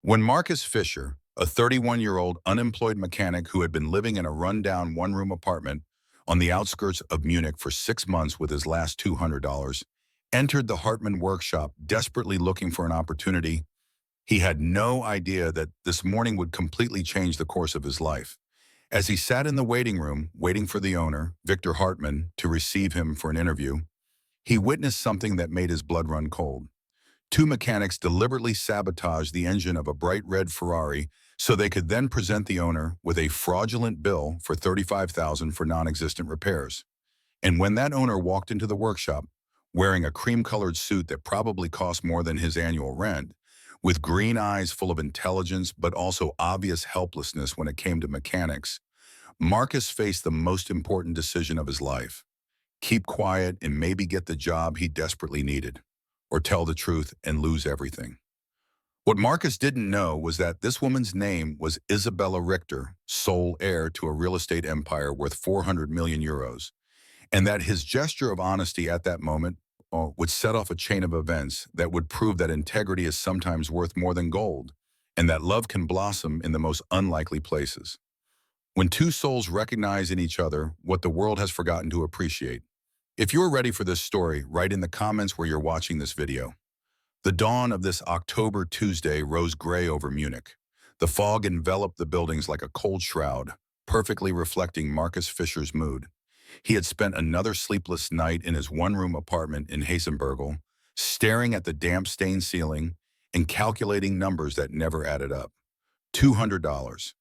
When Marcus Fisher, a 31-year-old unemployed mechanic who had been living in a rundown one-room apartment on the outskirts of Munich for 6 months with his last $200, entered the Hartman workshop desperately looking for an opportunity, he had no idea that this morning would completely change the course of his life. As he sat in the waiting room, waiting for the owner, Victor Hartman, to receive him for an interview, he witnessed something that made his blood run cold. Two mechanics deliberately sabotaged the engine of a bright red Ferrari so they could then present the owner with a fraudulent bill for $35,000 for non-existent repairs. And when that owner walked into the workshop, wearing a cream-colored suit that probably cost more than his annual rent, with green eyes full of intelligence but also obvious helplessness when it came to mechanics, Marcus faced the most important decision of his life: keep quiet and maybe get the job he desperately needed, or tell the truth and lose everything. What Marcus didn't know was that this woman's name was Isabella Richter, sole heir to a real estate empire worth 400 million euros, and that his gesture of honesty at that moment would set off a chain of events that would prove that integrity is sometimes worth more than gold, and that love can blossom in the most unlikely places. When two souls recognize in each other what the world has forgotten to appreciate. If you're ready for this story, write in the comments where you're watching this video. The dawn of this October Tuesday rose gray over Munich. The fog enveloped the buildings like a cold shroud, perfectly reflecting Marcus Fisher's mood. He had spent another sleepless night in his one-room apartment in Hasenbergl, staring at the damp-stained ceiling and calculating numbers that never added up. $200.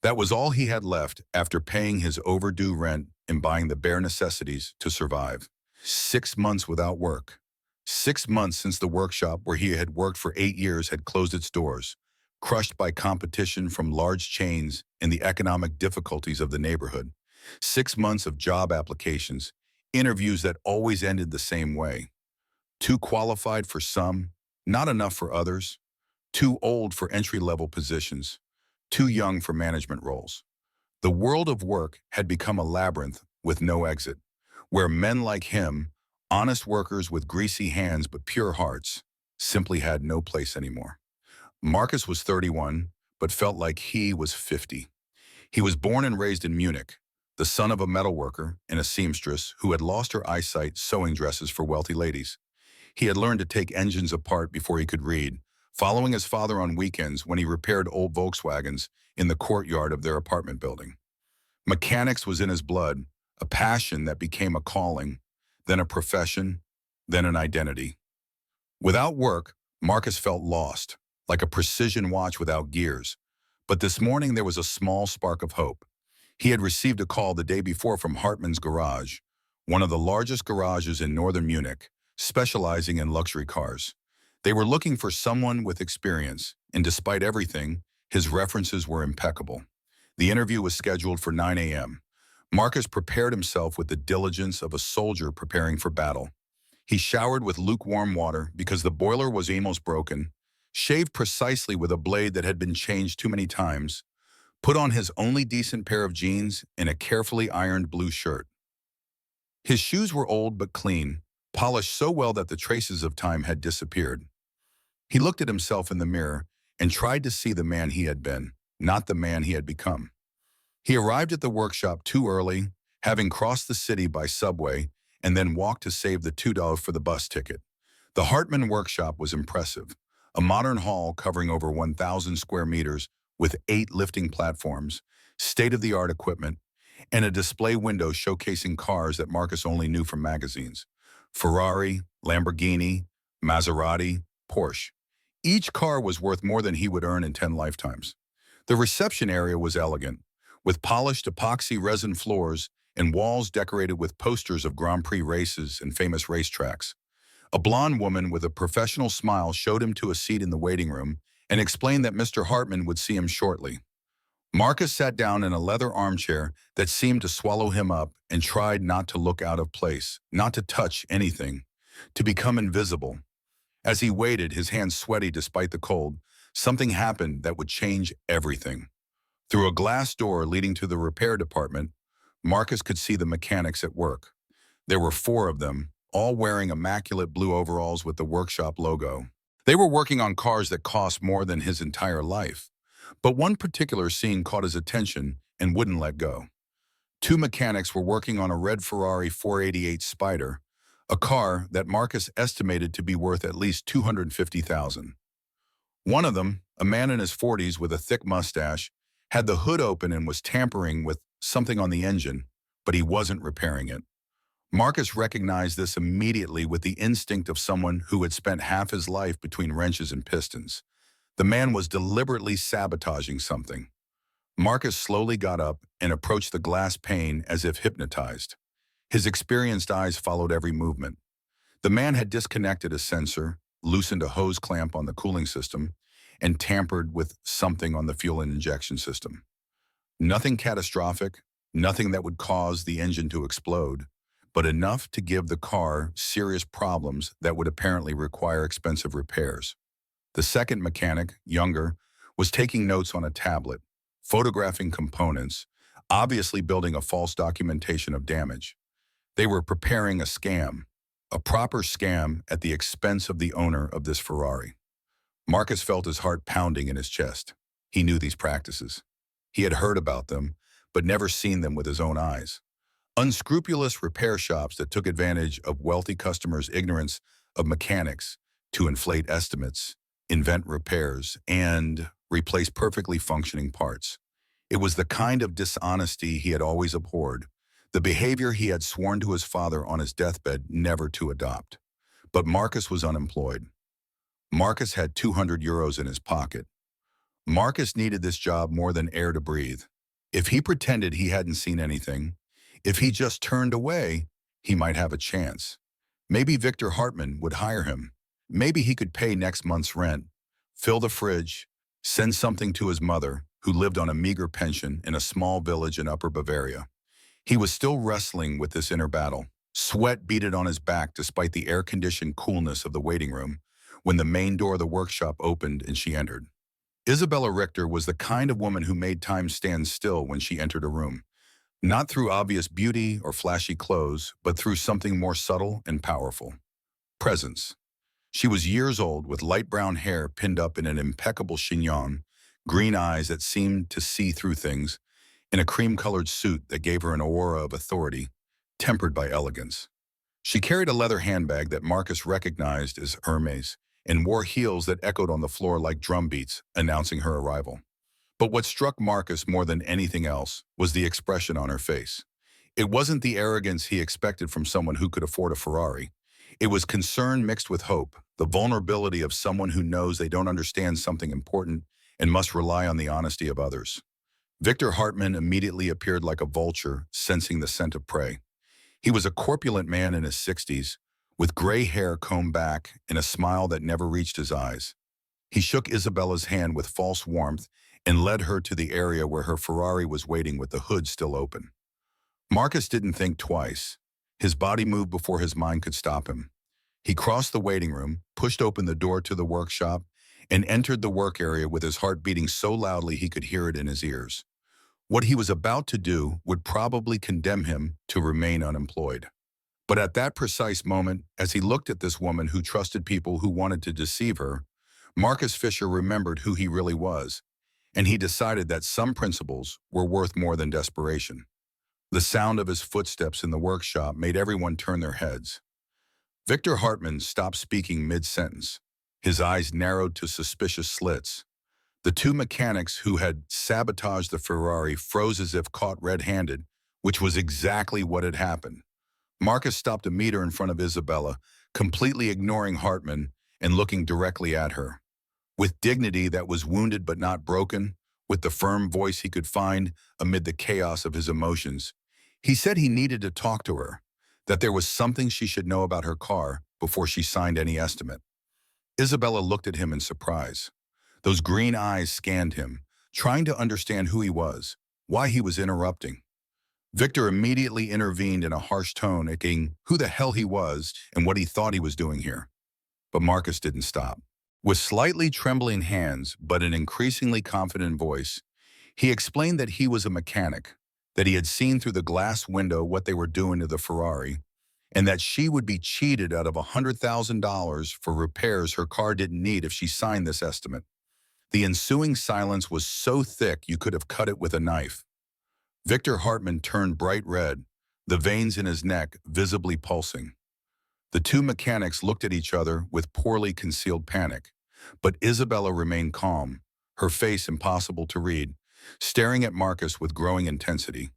That was all he had left after paying his overdue rent and buying the bare necessities to survive. 6 months without work. 6 months since the workshop where he had worked for 8 years had closed its doors, crushed by competition from large chains and the economic difficulties of the neighborhood. 6 months of job applications, interviews that always ended the same way. Too qualified for some, not enough for others. Too old for entry-level positions, too young for management roles. The world of work had become a labyrinth with no exit, where men like him, honest workers with greasy hands but pure hearts, simply had no place anymore. Marcus was 31, but felt like he was 50. He was born and raised in Munich, the son of a metalworker and a seamstress who had lost her eyesight sewing dresses for wealthy ladies. He had learned to take engines apart before he could read, following his father on weekends when he repaired old Volkswagens in the courtyard of their apartment building. Mechanics was in his blood, a passion that became a calling, then a profession, then an identity. Without work, Marcus felt lost, like a precision watch without gears. But this morning there was a small spark of hope. He had received a call the day before from Hartman's Garage, one of the largest garages in northern Munich, specializing in luxury cars. They were looking for someone with experience, and despite everything, his references were impeccable. The interview was scheduled for 9 a.m. Marcus prepared himself with the diligence of a soldier preparing for battle. He showered with lukewarm water because the boiler was almost broken, shaved precisely with a blade that had been changed too many times, put on his only decent pair of jeans and a carefully ironed blue shirt. His shoes were old but clean, polished so well that the traces of time had disappeared. He looked at himself in the mirror and tried to see the man he had been, not the man he had become. He arrived at the workshop too early, having crossed the city by subway, and then walked to save the $2 for the bus ticket. The Hartman workshop was impressive, a modern hall covering over 1,000 square meters with 8 lifting platforms, state-of-the-art equipment, and a display window showcasing cars that Marcus only knew from magazines: Ferrari, Lamborghini, Maserati, Porsche. Each car was worth more than he would earn in 10 lifetimes. The reception area was elegant, with polished epoxy resin floors and walls decorated with posters of Grand Prix races and famous racetracks. A blonde woman with a professional smile showed him to a seat in the waiting room and explained that Mr. Hartman would see him shortly. Marcus sat down in a leather armchair that seemed to swallow him up and tried not to look out of place, not to touch anything, to become invisible. As he waited, his hands sweaty despite the cold, something happened that would change everything. Through a glass door leading to the repair department, Marcus could see the mechanics at work. There were 4 of them, all wearing immaculate blue overalls with the workshop logo. They were working on cars that cost more than his entire life. But one particular scene caught his attention and wouldn't let go. Two mechanics were working on a red Ferrari 488 Spider, a car that Marcus estimated to be worth at least $250,000. One of them, a man in his 40s with a thick mustache, had the hood open and was tampering with something on the engine, but he wasn't repairing it. Marcus recognized this immediately with the instinct of someone who had spent half his life between wrenches and pistons. The man was deliberately sabotaging something. Marcus slowly got up and approached the glass pane as if hypnotized. His experienced eyes followed every movement. The man had disconnected a sensor, loosened a hose clamp on the cooling system, and tampered with something on the fuel and injection system. Nothing catastrophic, nothing that would cause the engine to explode, but enough to give the car serious problems that would apparently require expensive repairs. The second mechanic, younger, was taking notes on a tablet, photographing components, obviously building a false documentation of damage. They were preparing a scam, a proper scam at the expense of the owner of this Ferrari. Marcus felt his heart pounding in his chest. He knew these practices. He had heard about them, but never seen them with his own eyes. Unscrupulous repair shops that took advantage of wealthy customers' ignorance of mechanics to inflate estimates, invent repairs, and replace perfectly functioning parts. It was the kind of dishonesty he had always abhorred, the behavior he had sworn to his father on his deathbed never to adopt. But Marcus was unemployed. Marcus had 200 euros in his pocket. Marcus needed this job more than air to breathe. If he pretended he hadn't seen anything, if he just turned away, he might have a chance. Maybe Victor Hartman would hire him. Maybe he could pay next month's rent, fill the fridge, send something to his mother, who lived on a meager pension in a small village in Upper Bavaria. He was still wrestling with this inner battle. Sweat beaded on his back despite the air-conditioned coolness of the waiting room when the main door of the workshop opened and she entered. Isabella Richter was the kind of woman who made time stand still when she entered a room, not through obvious beauty or flashy clothes, but through something more subtle and powerful. Presence. She was years old with light brown hair pinned up in an impeccable chignon, green eyes that seemed to see through things, in a cream-colored suit that gave her an aura of authority, tempered by elegance. She carried a leather handbag that Marcus recognized as Hermes and wore heels that echoed on the floor like drum beats, announcing her arrival. But what struck Marcus more than anything else was the expression on her face. It wasn't the arrogance he expected from someone who could afford a Ferrari. It was concern mixed with hope, the vulnerability of someone who knows they don't understand something important and must rely on the honesty of others. Victor Hartman immediately appeared like a vulture, sensing the scent of prey. He was a corpulent man in his 60s, with gray hair combed back and a smile that never reached his eyes. He shook Isabella's hand with false warmth and led her to the area where her Ferrari was waiting with the hood still open. Marcus didn't think twice. His body moved before his mind could stop him. He crossed the waiting room, pushed open the door to the workshop, and entered the work area with his heart beating so loudly he could hear it in his ears. What he was about to do would probably condemn him to remain unemployed. But at that precise moment, as he looked at this woman who trusted people who wanted to deceive her, Marcus Fisher remembered who he really was, and he decided that some principles were worth more than desperation. The sound of his footsteps in the workshop made everyone turn their heads. Victor Hartman stopped speaking mid-sentence. His eyes narrowed to suspicious slits. The two mechanics who had sabotaged the Ferrari froze as if caught red-handed, which was exactly what had happened. Marcus stopped a meter in front of Isabella, completely ignoring Hartman and looking directly at her. With dignity that was wounded but not broken, with the firm voice he could find amid the chaos of his emotions, he said he needed to talk to her, that there was something she should know about her car before she signed any estimate. Isabella looked at him in surprise. Those green eyes scanned him, trying to understand who he was, why he was interrupting. Victor immediately intervened in a harsh tone, asking who the hell he was and what he thought he was doing here. But Marcus didn't stop. With slightly trembling hands, but an increasingly confident voice, he explained that he was a mechanic, that he had seen through the glass window what they were doing to the Ferrari, and that she would be cheated out of $100,000 for repairs her car didn't need if she signed this estimate. The ensuing silence was so thick you could have cut it with a knife. Victor Hartman turned bright red, the veins in his neck visibly pulsing. The two mechanics looked at each other with poorly concealed panic, but Isabella remained calm, her face impossible to read, staring at Marcus with growing intensity.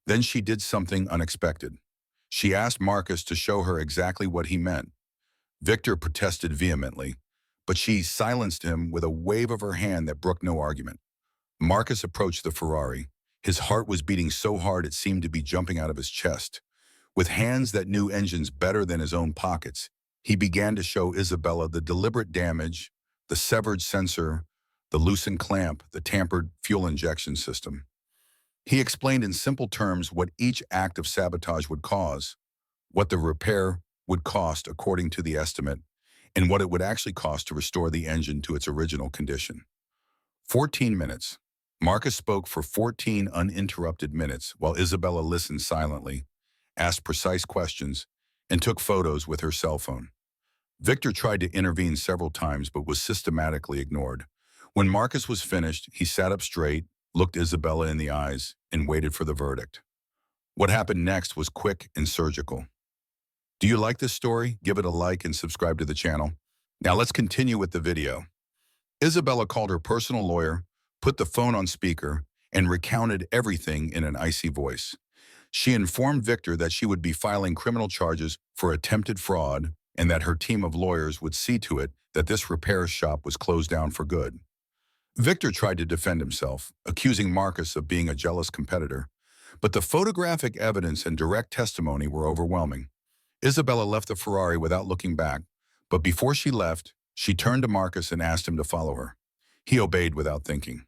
Then she did something unexpected. She asked Marcus to show her exactly what he meant. Victor protested vehemently, but she silenced him with a wave of her hand that brooked no argument. Marcus approached the Ferrari. His heart was beating so hard it seemed to be jumping out of his chest. With hands that knew engines better than his own pockets, he began to show Isabella the deliberate damage, the severed sensor, the loosened clamp, the tampered fuel injection system. He explained in simple terms what each act of sabotage would cause, what the repair would cost according to the estimate, and what it would actually cost to restore the engine to its original condition. 14 minutes. Marcus spoke for 14 uninterrupted minutes while Isabella listened silently, asked precise questions, and took photos with her cell phone. Victor tried to intervene several times but was systematically ignored. When Marcus was finished, he sat up straight, looked Isabella in the eyes, and waited for the verdict. What happened next was quick and surgical. Do you like this story? Give it a like and subscribe to the channel. Now let's continue with the video. Isabella called her personal lawyer, put the phone on speaker, and recounted everything in an icy voice. She informed Victor that she would be filing criminal charges for attempted fraud and that her team of lawyers would see to it that this repair shop was closed down for good. Victor tried to defend himself, accusing Marcus of being a jealous competitor, but the photographic evidence and direct testimony were overwhelming. Isabella left the Ferrari without looking back, but before she left, she turned to Marcus and asked him to follow her. He obeyed without thinking.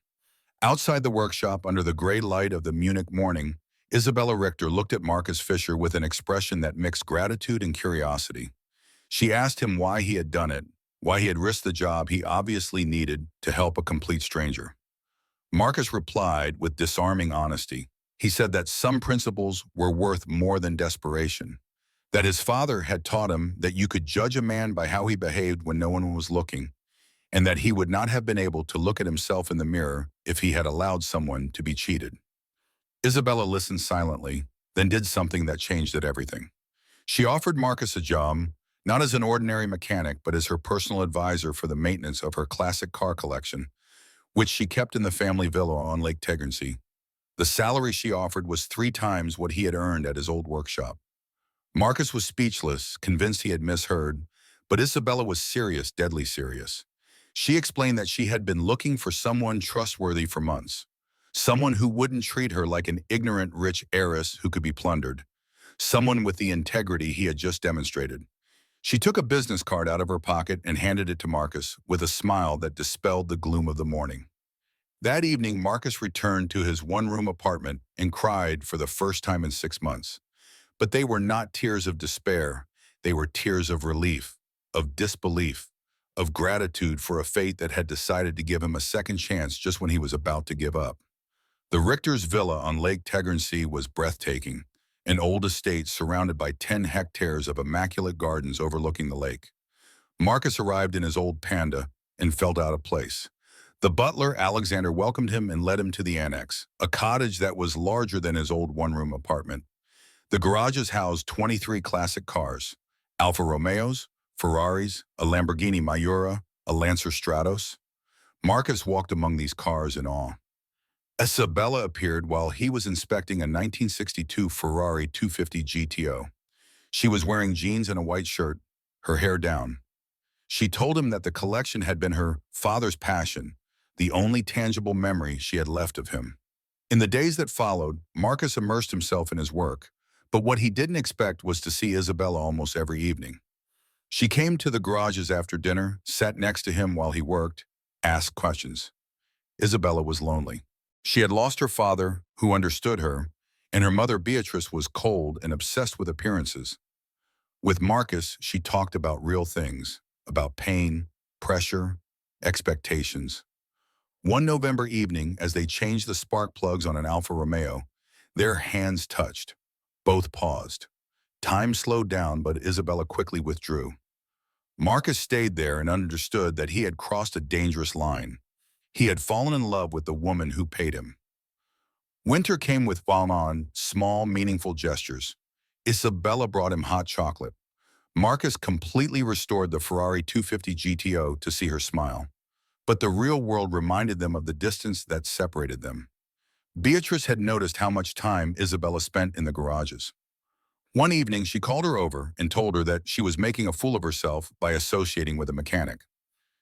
Outside the workshop, under the gray light of the Munich morning, Isabella Richter looked at Marcus Fisher with an expression that mixed gratitude and curiosity. She asked him why he had done it, why he had risked the job he obviously needed to help a complete stranger. Marcus replied with disarming honesty. He said that some principles were worth more than desperation, that his father had taught him that you could judge a man by how he behaved when no one was looking, and that he would not have been able to look at himself in the mirror if he had allowed someone to be cheated. Isabella listened silently, then did something that changed everything. She offered Marcus a job, not as an ordinary mechanic, but as her personal advisor for the maintenance of her classic car collection, which she kept in the family villa on Lake Tegernsee. The salary she offered was 3 times what he had earned at his old workshop. Marcus was speechless, convinced he had misheard, but Isabella was serious, deadly serious. She explained that she had been looking for someone trustworthy for months, someone who wouldn't treat her like an ignorant rich heiress who could be plundered, someone with the integrity he had just demonstrated. She took a business card out of her pocket and handed it to Marcus with a smile that dispelled the gloom of the morning. That evening, Marcus returned to his one-room apartment and cried for the first time in 6 months. But they were not tears of despair. They were tears of relief, of disbelief, of gratitude for a fate that had decided to give him a second chance just when he was about to give up. The Richter's villa on Lake Tegernsee was breathtaking, an old estate surrounded by 10 hectares of immaculate gardens overlooking the lake. Marcus arrived in his old Panda and felt out of place. The butler, Alexander, welcomed him and led him to the annex, a cottage that was larger than his old one-room apartment. The garages housed 23 classic cars, Alfa Romeos, Ferraris, a Lamborghini Miura, a Lancer Stratos. Marcus walked among these cars in awe. Isabella appeared while he was inspecting a 1962 Ferrari 250 GTO. She was wearing jeans and a white shirt, her hair down. She told him that the collection had been her father's passion, the only tangible memory she had left of him. In the days that followed, Marcus immersed himself in his work, but what he didn't expect was to see Isabella almost every evening. She came to the garages after dinner, sat next to him while he worked, asked questions. Isabella was lonely. She had lost her father, who understood her, and her mother Beatrice was cold and obsessed with appearances. With Marcus, she talked about real things, about pain, pressure, expectations. One November evening, as they changed the spark plugs on an Alfa Romeo, their hands touched. Both paused. Time slowed down, but Isabella quickly withdrew. Marcus stayed there and understood that he had crossed a dangerous line. He had fallen in love with the woman who paid him. Winter came with on small, meaningful gestures. Isabella brought him hot chocolate. Marcus completely restored the Ferrari 250 GTO to see her smile. But the real world reminded them of the distance that separated them. Beatrice had noticed how much time Isabella spent in the garages. One evening, she called her over and told her that she was making a fool of herself by associating with a mechanic.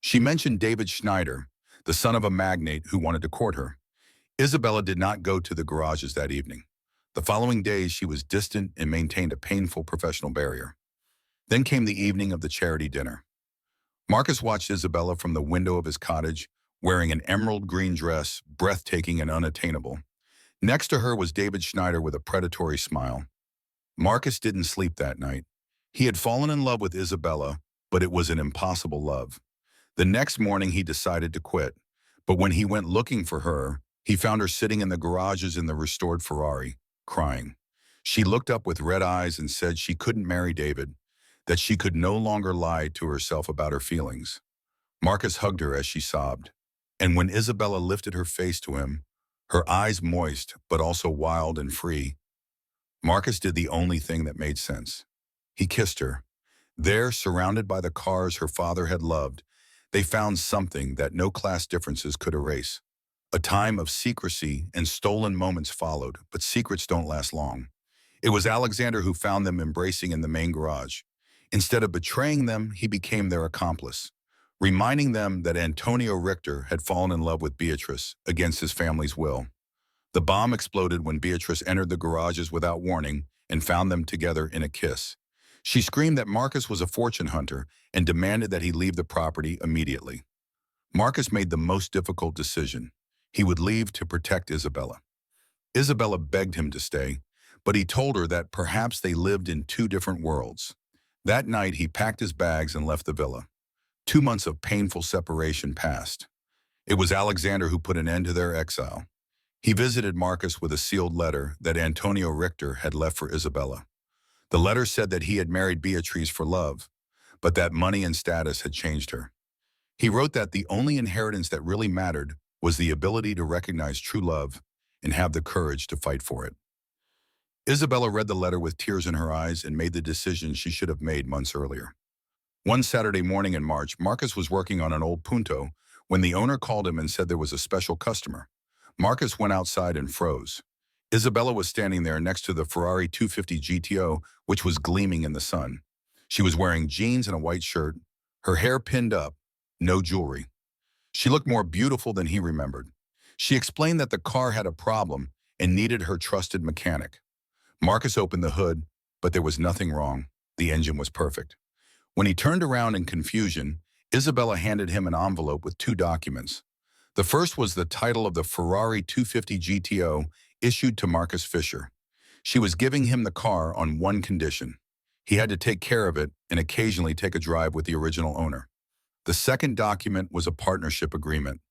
She mentioned David Schneider, the son of a magnate who wanted to court her. Isabella did not go to the garages that evening. The following days, she was distant and maintained a painful professional barrier. Then came the evening of the charity dinner. Marcus watched Isabella from the window of his cottage, wearing an emerald green dress, breathtaking and unattainable. Next to her was David Schneider with a predatory smile. Marcus didn't sleep that night. He had fallen in love with Isabella, but it was an impossible love. The next morning, he decided to quit. But when he went looking for her, he found her sitting in the garages in the restored Ferrari, crying. She looked up with red eyes and said she couldn't marry David, that she could no longer lie to herself about her feelings. Marcus hugged her as she sobbed. And when Isabella lifted her face to him, her eyes moist but also wild and free, Marcus did the only thing that made sense. He kissed her. There, surrounded by the cars her father had loved, they found something that no class differences could erase. A time of secrecy and stolen moments followed, but secrets don't last long. It was Alexander who found them embracing in the main garage. Instead of betraying them, he became their accomplice, reminding them that Antonio Richter had fallen in love with Beatrice against his family's will. The bomb exploded when Beatrice entered the garages without warning and found them together in a kiss. She screamed that Marcus was a fortune hunter and demanded that he leave the property immediately. Marcus made the most difficult decision. He would leave to protect Isabella. Isabella begged him to stay, but he told her that perhaps they lived in two different worlds. That night, he packed his bags and left the villa. 2 months of painful separation passed. It was Alexander who put an end to their exile. He visited Marcus with a sealed letter that Antonio Richter had left for Isabella. The letter said that he had married Beatrice for love, but that money and status had changed her. He wrote that the only inheritance that really mattered was the ability to recognize true love and have the courage to fight for it. Isabella read the letter with tears in her eyes and made the decision she should have made months earlier. One Saturday morning in March, Marcus was working on an old Punto when the owner called him and said there was a special customer. Marcus went outside and froze. Isabella was standing there next to the Ferrari 250 GTO, which was gleaming in the sun. She was wearing jeans and a white shirt, her hair pinned up, no jewelry. She looked more beautiful than he remembered. She explained that the car had a problem and needed her trusted mechanic. Marcus opened the hood, but there was nothing wrong. The engine was perfect. When he turned around in confusion, Isabella handed him an envelope with 2 documents. The first was the title of the Ferrari 250 GTO issued to Marcus Fisher. She was giving him the car on one condition. He had to take care of it and occasionally take a drive with the original owner. The second document was a partnership agreement.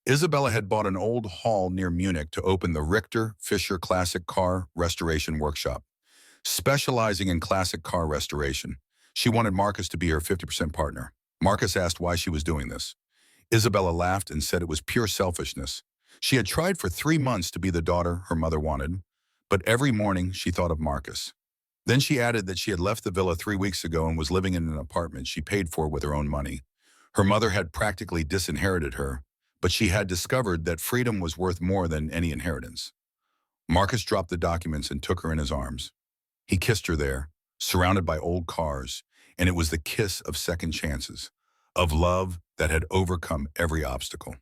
Isabella had bought an old hall near Munich to open the Richter Fisher Classic Car Restoration Workshop. Specializing in classic car restoration, she wanted Marcus to be her 50% partner. Marcus asked why she was doing this. Isabella laughed and said it was pure selfishness. She had tried for 3 months to be the daughter her mother wanted, but every morning she thought of Marcus. Then she added that she had left the villa 3 weeks ago and was living in an apartment she paid for with her own money. Her mother had practically disinherited her, but she had discovered that freedom was worth more than any inheritance. Marcus dropped the documents and took her in his arms. He kissed her there, surrounded by old cars, and it was the kiss of second chances, of love that had overcome every obstacle.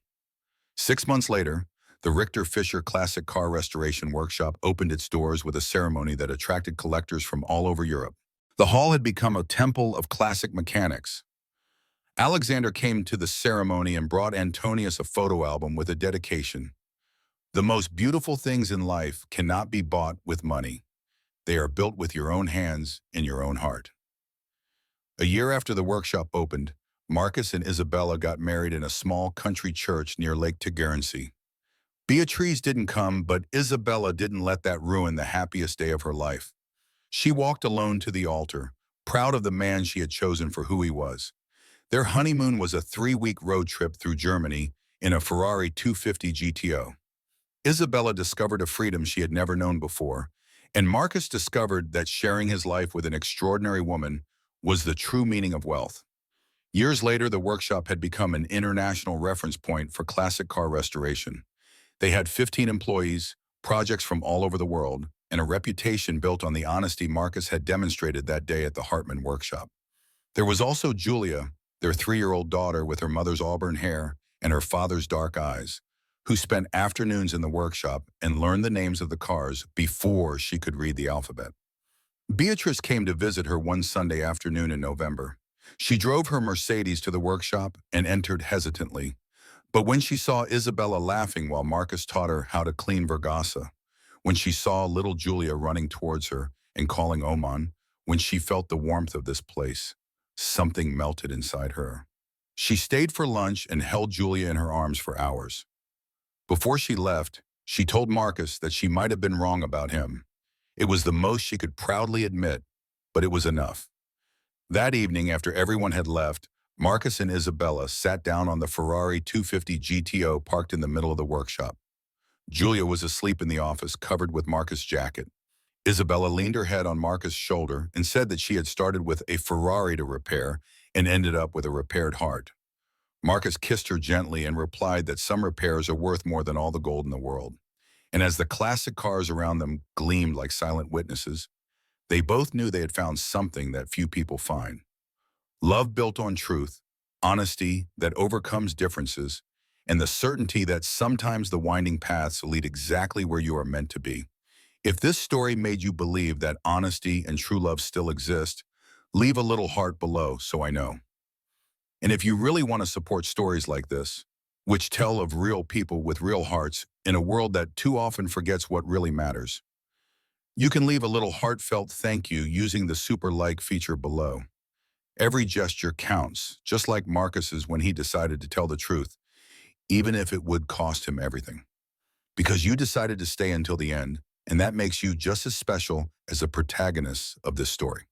6 months later, the Richter Fisher Classic Car Restoration Workshop opened its doors with a ceremony that attracted collectors from all over Europe. The hall had become a temple of classic mechanics. Alexander came to the ceremony and brought Antonius a photo album with a dedication. The most beautiful things in life cannot be bought with money. They are built with your own hands and your own heart. A year after the workshop opened, Marcus and Isabella got married in a small country church near Lake Tegernsee. Beatrice didn't come, but Isabella didn't let that ruin the happiest day of her life. She walked alone to the altar, proud of the man she had chosen for who he was. Their honeymoon was a 3-week road trip through Germany in a Ferrari 250 GTO. Isabella discovered a freedom she had never known before, and Marcus discovered that sharing his life with an extraordinary woman was the true meaning of wealth. Years later, the workshop had become an international reference point for classic car restoration. They had 15 employees, projects from all over the world, and a reputation built on the honesty Marcus had demonstrated that day at the Hartman workshop. There was also Julia, their 3-year-old daughter with her mother's auburn hair and her father's dark eyes, who spent afternoons in the workshop and learned the names of the cars before she could read the alphabet. Beatrice came to visit her one Sunday afternoon in November. She drove her Mercedes to the workshop and entered hesitantly. But when she saw Isabella laughing while Marcus taught her how to clean Vergasa, when she saw little Julia running towards her and calling Oman, when she felt the warmth of this place, something melted inside her. She stayed for lunch and held Julia in her arms for hours. Before she left, she told Marcus that she might have been wrong about him. It was the most she could proudly admit, but it was enough. That evening, after everyone had left, Marcus and Isabella sat down on the Ferrari 250 GTO parked in the middle of the workshop. Julia was asleep in the office, covered with Marcus' jacket. Isabella leaned her head on Marcus' shoulder and said that she had started with a Ferrari to repair and ended up with a repaired heart. Marcus kissed her gently and replied that some repairs are worth more than all the gold in the world. And as the classic cars around them gleamed like silent witnesses, they both knew they had found something that few people find. Love built on truth, honesty that overcomes differences, and the certainty that sometimes the winding paths lead exactly where you are meant to be. If this story made you believe that honesty and true love still exist, leave a little heart below so I know. And if you really want to support stories like this, which tell of real people with real hearts in a world that too often forgets what really matters, you can leave a little heartfelt thank you using the super like feature below. Every gesture counts, just like Marcus's when he decided to tell the truth, even if it would cost him everything. Because you decided to stay until the end, and that makes you just as special as the protagonists of this story.